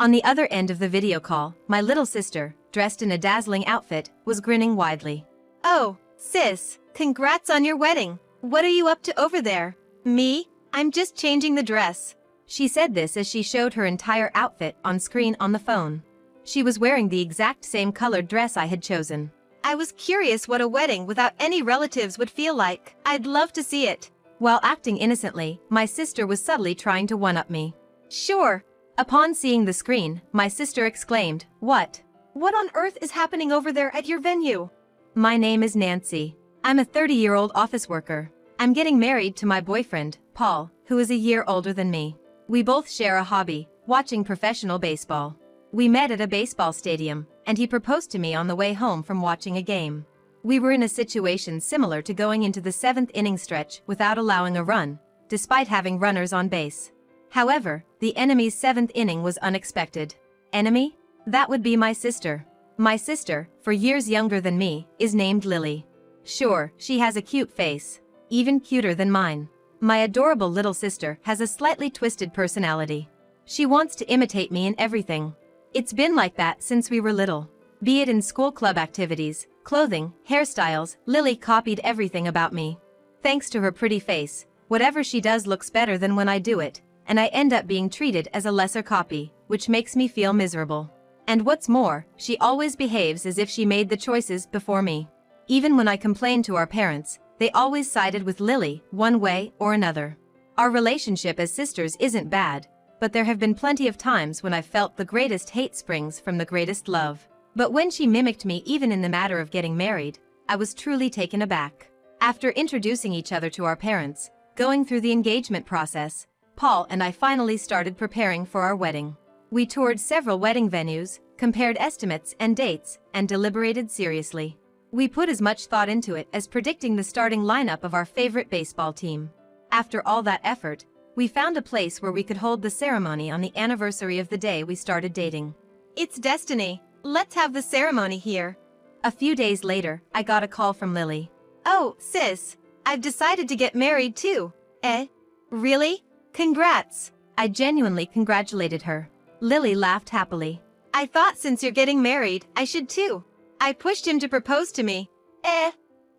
On the other end of the video call, my little sister, dressed in a dazzling outfit, was grinning widely. Oh, sis, congrats on your wedding. What are you up to over there? Me? I'm just changing the dress. She said this as she showed her entire outfit on screen on the phone. She was wearing the exact same colored dress I had chosen. I was curious what a wedding without any relatives would feel like. I'd love to see it. While acting innocently, my sister was subtly trying to one-up me. Sure. Upon seeing the screen, my sister exclaimed, "What? What on earth is happening over there at your venue?" My name is Nancy. I'm a 30-year-old office worker. I'm getting married to my boyfriend, Paul, who is a year older than me. We both share a hobby, watching professional baseball. We met at a baseball stadium, and he proposed to me on the way home from watching a game. We were in a situation similar to going into the 7th inning stretch without allowing a run, despite having runners on base. However, the enemy's 7th inning was unexpected. Enemy? That would be my sister. My sister, for years younger than me, is named Lily. Sure, she has a cute face. Even cuter than mine. My adorable little sister has a slightly twisted personality. She wants to imitate me in everything. It's been like that since we were little. Be it in school club activities, clothing, hairstyles, Lily copied everything about me. Thanks to her pretty face, whatever she does looks better than when I do it, and I end up being treated as a lesser copy, which makes me feel miserable. And what's more, she always behaves as if she made the choices before me. Even when I complained to our parents, they always sided with Lily, one way or another. Our relationship as sisters isn't bad, but there have been plenty of times when I felt the greatest hate springs from the greatest love. But when she mimicked me even in the matter of getting married, I was truly taken aback. After introducing each other to our parents, going through the engagement process, Paul and I finally started preparing for our wedding. We toured several wedding venues, compared estimates and dates, and deliberated seriously. We put as much thought into it as predicting the starting lineup of our favorite baseball team. After all that effort, we found a place where we could hold the ceremony on the anniversary of the day we started dating. It's destiny. Let's have the ceremony here. A few days later, I got a call from Lily. Oh, sis, I've decided to get married too. Eh? Really? Congrats. I genuinely congratulated her. Lily laughed happily. I thought since you're getting married, I should too. I pushed him to propose to me. Eh?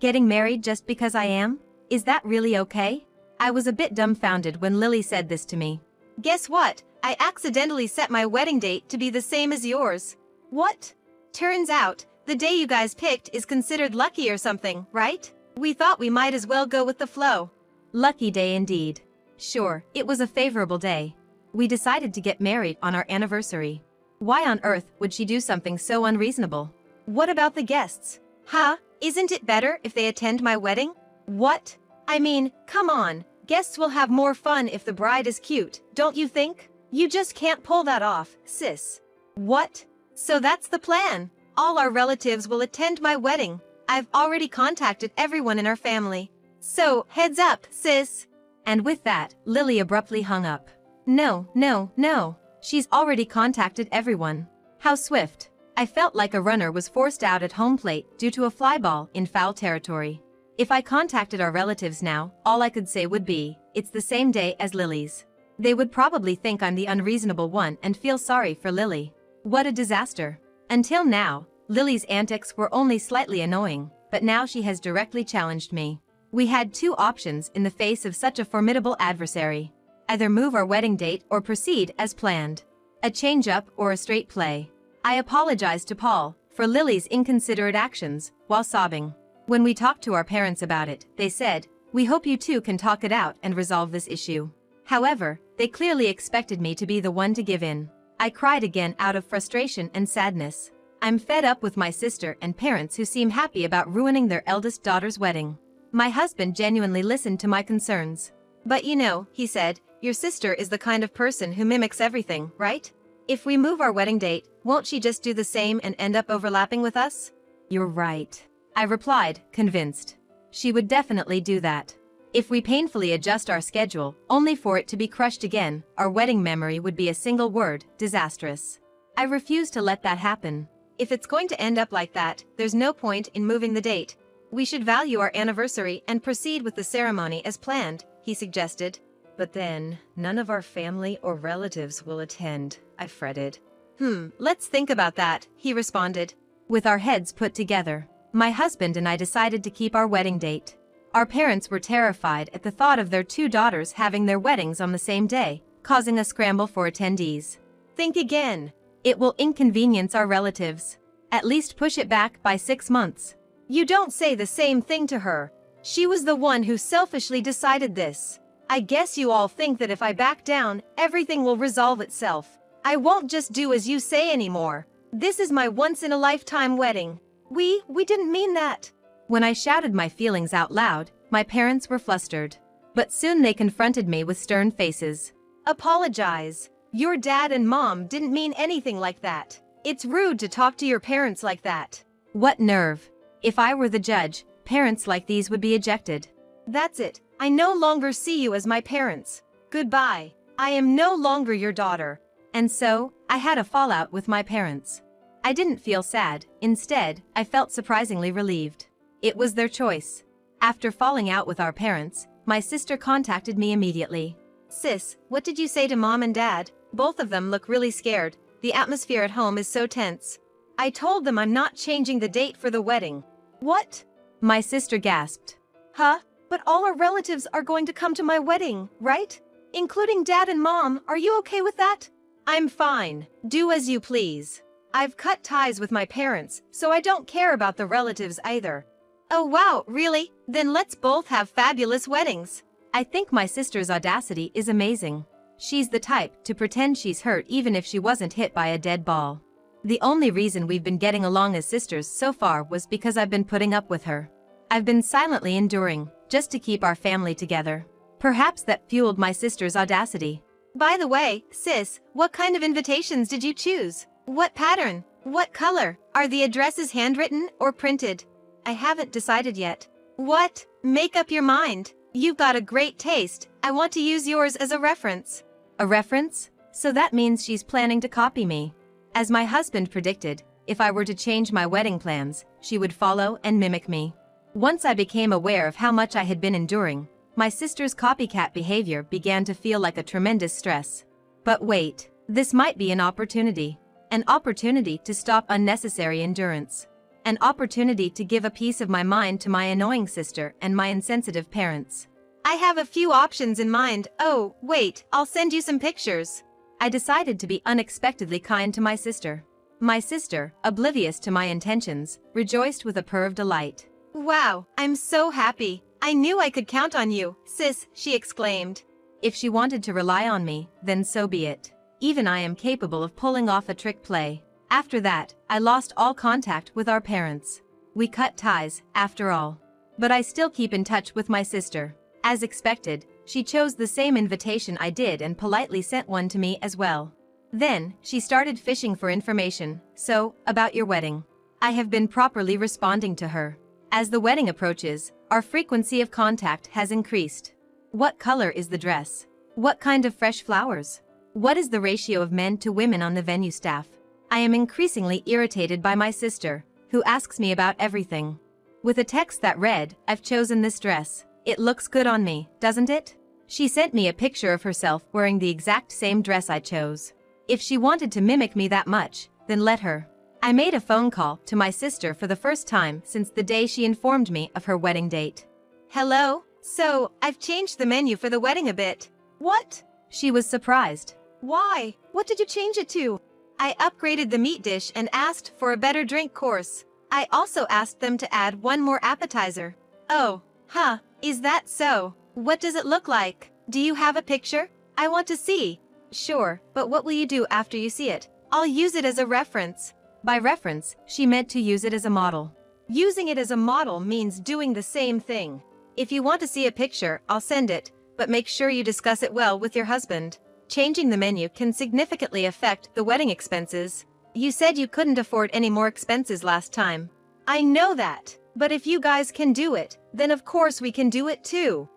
Getting married just because I am? Is that really okay? I was a bit dumbfounded when Lily said this to me. Guess what? I accidentally set my wedding date to be the same as yours. What? Turns out, the day you guys picked is considered lucky or something, right? We thought we might as well go with the flow. Lucky day indeed. Sure, it was a favorable day. We decided to get married on our anniversary. Why on earth would she do something so unreasonable? What about the guests? Huh? Isn't it better if they attend my wedding? What? I mean, come on. Guests will have more fun if the bride is cute, don't you think? You just can't pull that off, sis. What? So that's the plan. All our relatives will attend my wedding. I've already contacted everyone in our family. So, heads up, sis. And with that, Lily abruptly hung up. No. She's already contacted everyone. How swift. I felt like a runner was forced out at home plate due to a fly ball in foul territory. If I contacted our relatives now, all I could say would be, it's the same day as Lily's. They would probably think I'm the unreasonable one and feel sorry for Lily. What a disaster. Until now, Lily's antics were only slightly annoying, but now she has directly challenged me. We had two options in the face of such a formidable adversary. Either move our wedding date or proceed as planned. A change-up or a straight play. I apologized to Paul for Lily's inconsiderate actions while sobbing. When we talked to our parents about it, they said, "We hope you two can talk it out and resolve this issue." However, they clearly expected me to be the one to give in. I cried again out of frustration and sadness. I'm fed up with my sister and parents who seem happy about ruining their eldest daughter's wedding. My husband genuinely listened to my concerns. But you know, he said, your sister is the kind of person who mimics everything, right? If we move our wedding date, won't she just do the same and end up overlapping with us? You're right. I replied, convinced. She would definitely do that. If we painfully adjust our schedule, only for it to be crushed again, our wedding memory would be a single word, disastrous. I refuse to let that happen. If it's going to end up like that, there's no point in moving the date. We should value our anniversary and proceed with the ceremony as planned, he suggested. But then, none of our family or relatives will attend, I fretted. Let's think about that, he responded. With our heads put together, my husband and I decided to keep our wedding date. Our parents were terrified at the thought of their two daughters having their weddings on the same day, causing a scramble for attendees. Think again. It will inconvenience our relatives. At least push it back by 6 months. You don't say the same thing to her. She was the one who selfishly decided this. I guess you all think that if I back down, everything will resolve itself. I won't just do as you say anymore. This is my once-in-a-lifetime wedding. We didn't mean that. When I shouted my feelings out loud, my parents were flustered. But soon they confronted me with stern faces. Apologize. Your dad and mom didn't mean anything like that. It's rude to talk to your parents like that. What nerve. If I were the judge, parents like these would be ejected. That's it. I no longer see you as my parents. Goodbye. I am no longer your daughter. And so, I had a fallout with my parents. I didn't feel sad. Instead, I felt surprisingly relieved. It was their choice. After falling out with our parents, my sister contacted me immediately. Sis, what did you say to mom and dad? Both of them look really scared. The atmosphere at home is so tense. I told them I'm not changing the date for the wedding. What? My sister gasped. Huh? But all our relatives are going to come to my wedding, right? Including dad and mom, are you okay with that? I'm fine. Do as you please. I've cut ties with my parents, so I don't care about the relatives either. Oh wow, really? Then let's both have fabulous weddings. I think my sister's audacity is amazing. She's the type to pretend she's hurt even if she wasn't hit by a dead ball. The only reason we've been getting along as sisters so far was because I've been putting up with her. I've been silently enduring, just to keep our family together. Perhaps that fueled my sister's audacity. By the way, sis, what kind of invitations did you choose? What pattern? What color? Are the addresses handwritten or printed? I haven't decided yet. What? Make up your mind. You've got a great taste. I want to use yours as a reference. A reference? So that means she's planning to copy me. As my husband predicted, if I were to change my wedding plans, she would follow and mimic me. Once I became aware of how much I had been enduring, my sister's copycat behavior began to feel like a tremendous stress. But wait, this might be an opportunity. An opportunity to stop unnecessary endurance. An opportunity to give a piece of my mind to my annoying sister and my insensitive parents. I have a few options in mind. Oh, wait, I'll send you some pictures. I decided to be unexpectedly kind to my sister. My sister, oblivious to my intentions, rejoiced with a purr of delight. Wow, I'm so happy. I knew I could count on you, sis, she exclaimed. If she wanted to rely on me, then so be it. Even I am capable of pulling off a trick play. After that, I lost all contact with our parents. We cut ties, after all. But I still keep in touch with my sister. As expected, she chose the same invitation I did and politely sent one to me as well. Then, she started fishing for information. So, about your wedding. I have been properly responding to her. As the wedding approaches, our frequency of contact has increased. What color is the dress? What kind of fresh flowers? What is the ratio of men to women on the venue staff? I am increasingly irritated by my sister, who asks me about everything. With a text that read, "I've chosen this dress. It looks good on me, doesn't it?" She sent me a picture of herself wearing the exact same dress I chose. If she wanted to mimic me that much, then let her. I made a phone call to my sister for the first time since the day she informed me of her wedding date. Hello? So, I've changed the menu for the wedding a bit. What? She was surprised. Why? What did you change it to? I upgraded the meat dish and asked for a better drink course. I also asked them to add one more appetizer. Oh, huh, is that so? What does it look like? Do you have a picture? I want to see. Sure, but what will you do after you see it? I'll use it as a reference. By reference, she meant to use it as a model. Using it as a model means doing the same thing. If you want to see a picture, I'll send it, but make sure you discuss it well with your husband. Changing the menu can significantly affect the wedding expenses. You said you couldn't afford any more expenses last time. I know that, but if you guys can do it, then of course we can do it too.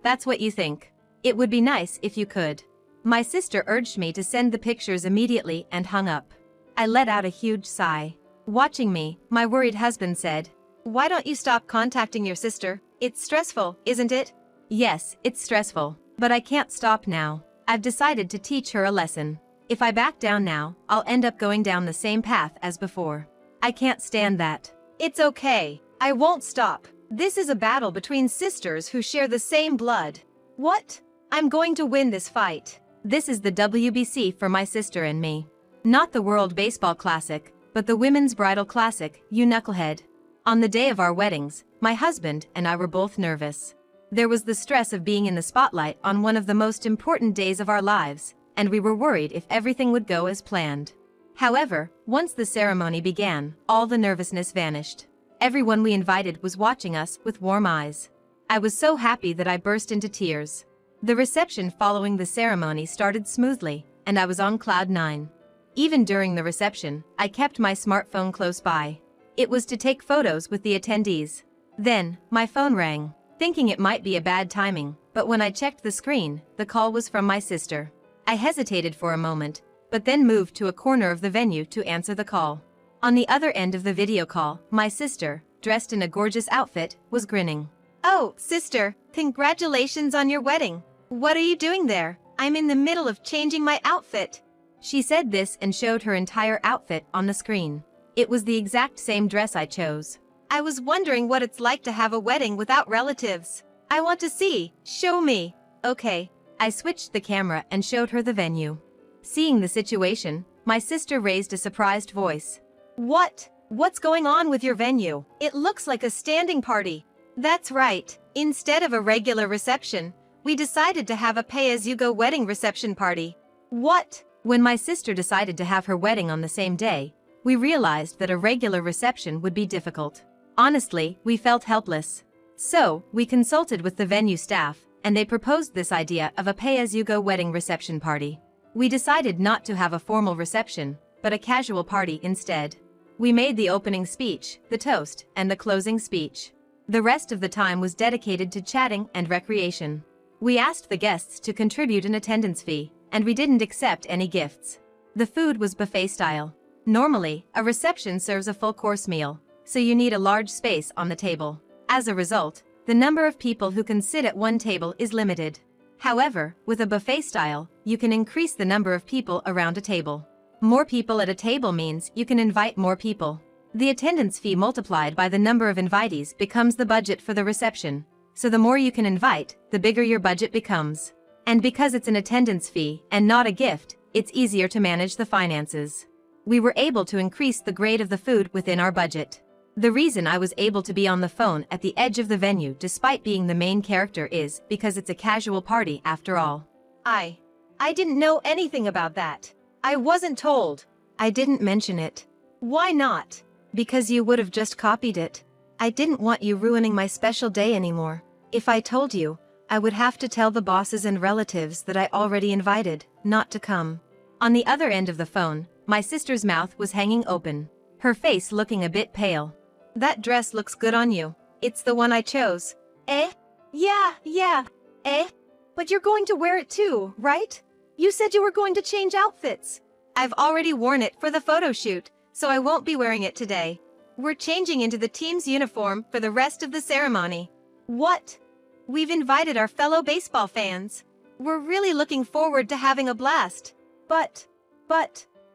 That's what you think. It would be nice if you could. My sister urged me to send the pictures immediately and hung up. I let out a huge sigh. Watching me, my worried husband said, "Why don't you stop contacting your sister? It's stressful, isn't it?" Yes, it's stressful, but I can't stop now. I've decided to teach her a lesson. If I back down now, I'll end up going down the same path as before. I can't stand that. It's okay. I won't stop. This is a battle between sisters who share the same blood. What? I'm going to win this fight. This is the WBC for my sister and me. Not the World Baseball Classic, but the Women's Bridal Classic, you knucklehead. On the day of our weddings, my husband and I were both nervous. There was the stress of being in the spotlight on one of the most important days of our lives, and we were worried if everything would go as planned. However, once the ceremony began, all the nervousness vanished. Everyone we invited was watching us with warm eyes. I was so happy that I burst into tears. The reception following the ceremony started smoothly, and I was on cloud 9. Even during the reception, I kept my smartphone close by. It was to take photos with the attendees. Then, my phone rang, thinking it might be a bad timing, but when I checked the screen, the call was from my sister. I hesitated for a moment, but then moved to a corner of the venue to answer the call. On the other end of the video call, my sister, dressed in a gorgeous outfit, was grinning. Oh, sister, congratulations on your wedding. What are you doing there? I'm in the middle of changing my outfit. She said this and showed her entire outfit on the screen. It was the exact same dress I chose. I was wondering what it's like to have a wedding without relatives. I want to see. Show me. Okay. I switched the camera and showed her the venue. Seeing the situation, my sister raised a surprised voice. What? What's going on with your venue? It looks like a standing party. That's right. Instead of a regular reception, we decided to have a pay-as-you-go wedding reception party. What? When my sister decided to have her wedding on the same day, we realized that a regular reception would be difficult. Honestly, we felt helpless. So, we consulted with the venue staff, and they proposed this idea of a pay-as-you-go wedding reception party. We decided not to have a formal reception, but a casual party instead. We made the opening speech, the toast, and the closing speech. The rest of the time was dedicated to chatting and recreation. We asked the guests to contribute an attendance fee, and we didn't accept any gifts. The food was buffet style. Normally, a reception serves a full-course meal, so you need a large space on the table. As a result, the number of people who can sit at one table is limited. However, with a buffet style, you can increase the number of people around a table. More people at a table means you can invite more people. The attendance fee multiplied by the number of invitees becomes the budget for the reception, so the more you can invite, the bigger your budget becomes. And because it's an attendance fee and not a gift, it's easier to manage the finances. We were able to increase the grade of the food within our budget. The reason I was able to be on the phone at the edge of the venue despite being the main character is because it's a casual party after all. I didn't know anything about that. I wasn't told. I didn't mention it. Why not? Because you would have just copied it. I didn't want you ruining my special day anymore. If I told you, I would have to tell the bosses and relatives that I already invited, not to come. On the other end of the phone, my sister's mouth was hanging open, her face looking a bit pale. That dress looks good on you. It's the one I chose. Eh? Yeah. Eh? But you're going to wear it too, right? You said you were going to change outfits. I've already worn it for the photo shoot, so I won't be wearing it today. We're changing into the team's uniform for the rest of the ceremony. What? We've invited our fellow baseball fans. We're really looking forward to having a blast. But,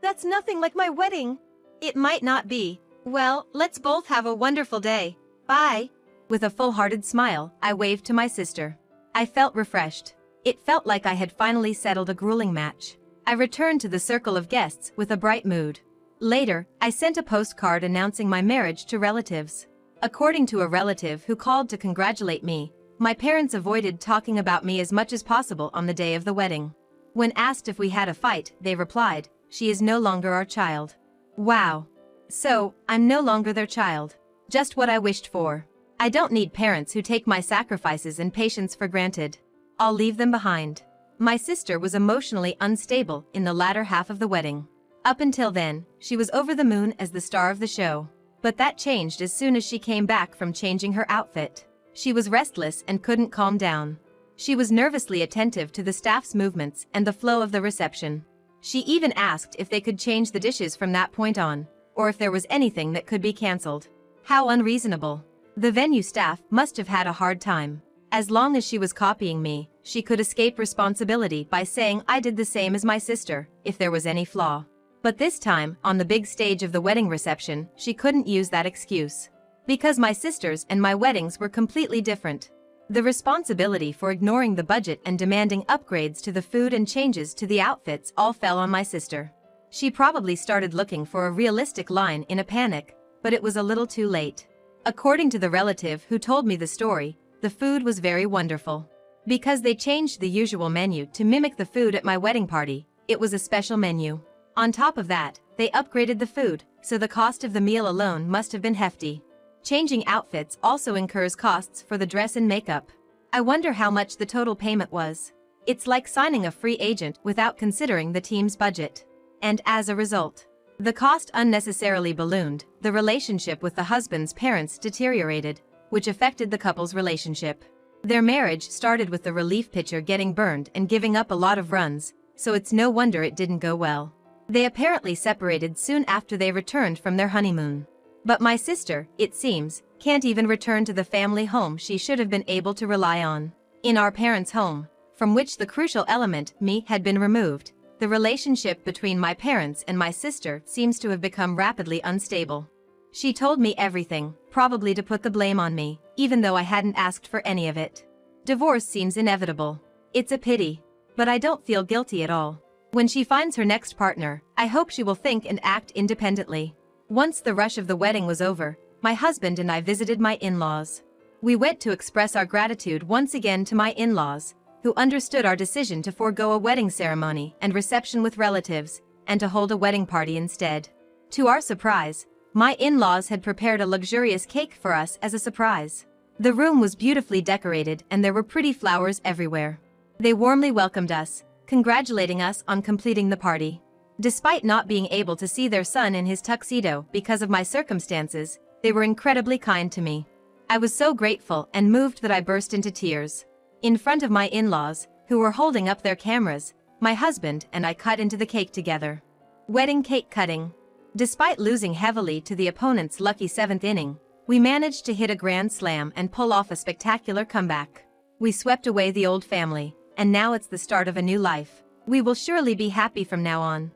that's nothing like my wedding. It might not be. Well, let's both have a wonderful day. Bye. With a full-hearted smile, I waved to my sister. I felt refreshed. It felt like I had finally settled a grueling match. I returned to the circle of guests with a bright mood. Later, I sent a postcard announcing my marriage to relatives. According to a relative who called to congratulate me, my parents avoided talking about me as much as possible on the day of the wedding. When asked if we had a fight, they replied, "She is no longer our child." Wow. So, I'm no longer their child. Just what I wished for. I don't need parents who take my sacrifices and patience for granted. I'll leave them behind. My sister was emotionally unstable in the latter half of the wedding. Up until then, she was over the moon as the star of the show. But that changed as soon as she came back from changing her outfit. She was restless and couldn't calm down. She was nervously attentive to the staff's movements and the flow of the reception. She even asked if they could change the dishes from that point on, or if there was anything that could be cancelled. How unreasonable. The venue staff must have had a hard time. As long as she was copying me, she could escape responsibility by saying I did the same as my sister, if there was any flaw. But this time, on the big stage of the wedding reception, she couldn't use that excuse. Because my sisters and my weddings were completely different. The responsibility for ignoring the budget and demanding upgrades to the food and changes to the outfits all fell on my sister. She probably started looking for a realistic line in a panic, but it was a little too late. According to the relative who told me the story, the food was very wonderful. Because they changed the usual menu to mimic the food at my wedding party, it was a special menu. On top of that, they upgraded the food, so the cost of the meal alone must have been hefty. Changing outfits also incurs costs for the dress and makeup. I wonder how much the total payment was. It's like signing a free agent without considering the team's budget. And as a result, the cost unnecessarily ballooned, the relationship with the husband's parents deteriorated, which affected the couple's relationship. Their marriage started with the relief pitcher getting burned and giving up a lot of runs, so it's no wonder it didn't go well. They apparently separated soon after they returned from their honeymoon. But my sister, it seems, can't even return to the family home she should have been able to rely on. In our parents' home, from which the crucial element, me, had been removed, the relationship between my parents and my sister seems to have become rapidly unstable. She told me everything, probably to put the blame on me, even though I hadn't asked for any of it. Divorce seems inevitable. It's a pity. But I don't feel guilty at all. When she finds her next partner, I hope she will think and act independently. Once the rush of the wedding was over, my husband and I visited my in-laws. We went to express our gratitude once again to my in-laws, who understood our decision to forego a wedding ceremony and reception with relatives, and to hold a wedding party instead. To our surprise, my in-laws had prepared a luxurious cake for us as a surprise. The room was beautifully decorated and there were pretty flowers everywhere. They warmly welcomed us, congratulating us on completing the party. Despite not being able to see their son in his tuxedo because of my circumstances, they were incredibly kind to me. I was so grateful and moved that I burst into tears. In front of my in-laws, who were holding up their cameras, my husband and I cut into the cake together. Wedding cake cutting. Despite losing heavily to the opponent's lucky 7th inning, we managed to hit a grand slam and pull off a spectacular comeback. We swept away the old family, and now it's the start of a new life. We will surely be happy from now on.